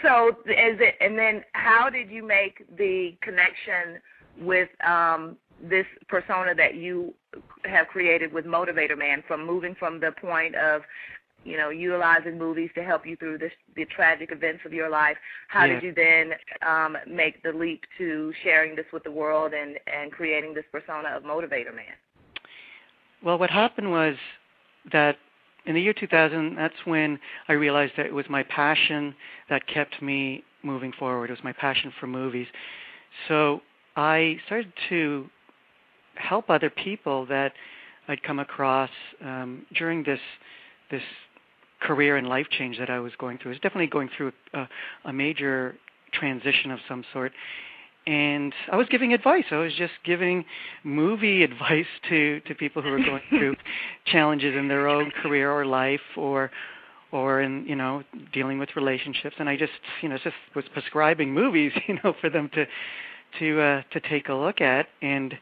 So is it, and then how did you make the connection with this persona that you have created with Motivatorman, from moving from the point of, you know, utilizing movies to help you through the tragic events of your life? How did you then make the leap to sharing this with the world and creating this persona of Motivatorman? Well, what happened was that in the year 2000, that's when I realized that it was my passion that kept me moving forward. It was my passion for movies. So I started to help other people that I'd come across during this career and life change that I was going through. I was definitely going through a major transition of some sort. And I was giving advice. I was just giving movie advice to people who were going through challenges in their own career or life, or in, you know, dealing with relationships. And I just, you know, just was prescribing movies, you know, for them to take a look at. And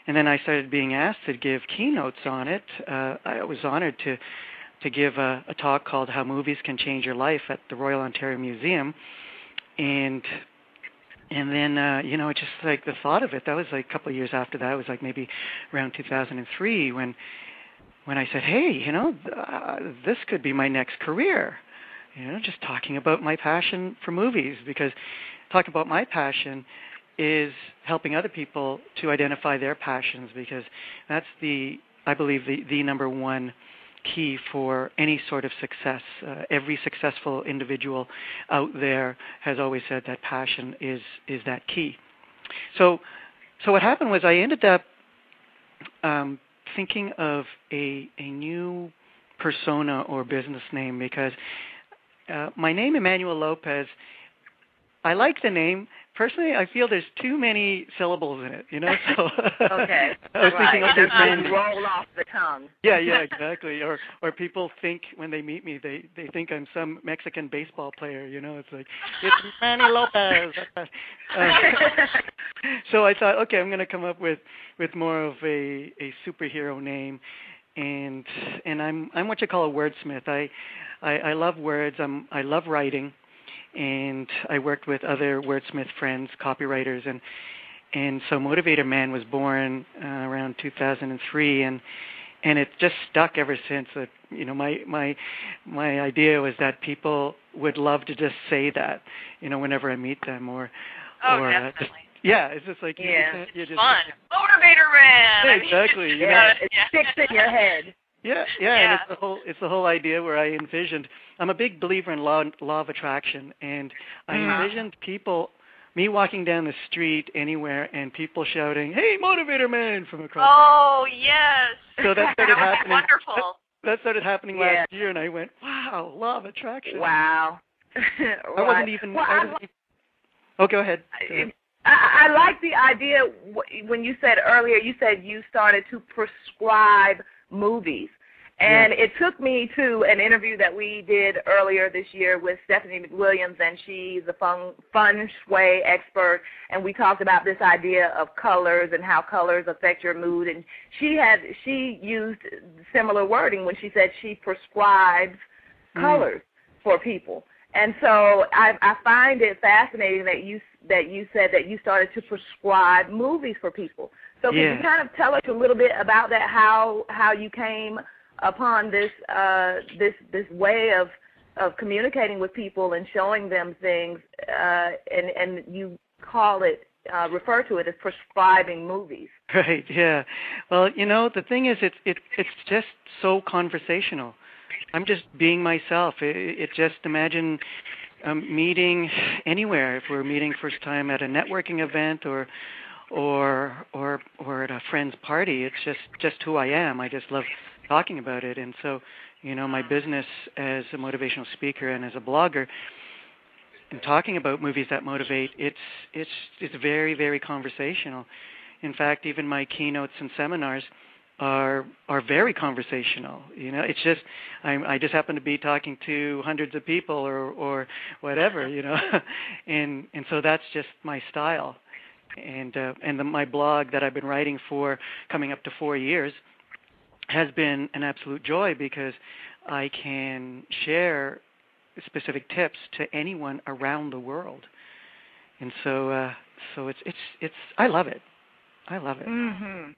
then I started being asked to give keynotes on it. I was honored to give a talk called "How Movies Can Change Your Life" at the Royal Ontario Museum. And then, you know, just like the thought of it, that was like a couple of years after that. It was like maybe around 2003 when I said, hey, you know, this could be my next career, you know, just talking about my passion for movies, because talking about my passion is helping other people to identify their passions, because that's I believe, the number one key for any sort of success. Every successful individual out there has always said that passion is that key. So what happened was I ended up thinking of a new persona or business name, because my name, Emmanuel Lopez, I like the name. Personally, I feel there's too many syllables in it, you know. So okay, I was thinking, okay, doesn't roll off the tongue. Yeah, exactly. Or people think when they meet me, they think I'm some Mexican baseball player, you know. It's like, it's Emmanuel Lopez. So I thought, okay, I'm going to come up with more of a superhero name, and I'm what you call a wordsmith. I love words. I love writing. And I worked with other wordsmith friends, copywriters, and so Motivatorman was born around 2003, and it just stuck ever since. You know, my idea was that people would love to just say that, you know, whenever I meet them, or definitely. It's just like it's just fun. Motivatorman. Yeah, exactly. It sticks in your head. Yeah, and it's the whole idea where I envisioned. I'm a big believer in law of attraction, and I envisioned me walking down the street anywhere, and people shouting, "Hey, Motivatorman!" from across. Oh yes. So that started happening. Wonderful. That started happening last year, and I went, "Wow, law of attraction." Wow. I wasn't even. Oh, go ahead. I like the idea when you said earlier. You said you started to prescribe movies. And it took me to an interview that we did earlier this year with Stephanie McWilliams, and she's a feng shui expert, and we talked about this idea of colors and how colors affect your mood. And she used similar wording when she said she prescribes colors for people. And so I find it fascinating that you said that you started to prescribe movies for people. So can you kind of tell us a little bit about that, how you came upon this way of communicating with people and showing them things, and you refer to it as prescribing movies. Right, yeah. Well, you know, the thing is, it's just so conversational. I'm just being myself. It just, imagine meeting anywhere. If we're meeting first time at a networking event or at a friend's party, it's just who I am. I just love talking about it. And so, you know, my business as a motivational speaker and as a blogger, and talking about movies that motivate, it's very, very conversational. In fact, even my keynotes and seminars are very conversational. You know, it's just I just happen to be talking to hundreds of people or whatever, you know, and so that's just my style. And my blog that I've been writing for coming up to 4 years has been an absolute joy, because I can share specific tips to anyone around the world. And so it's I love it. I love it. Mm-hmm.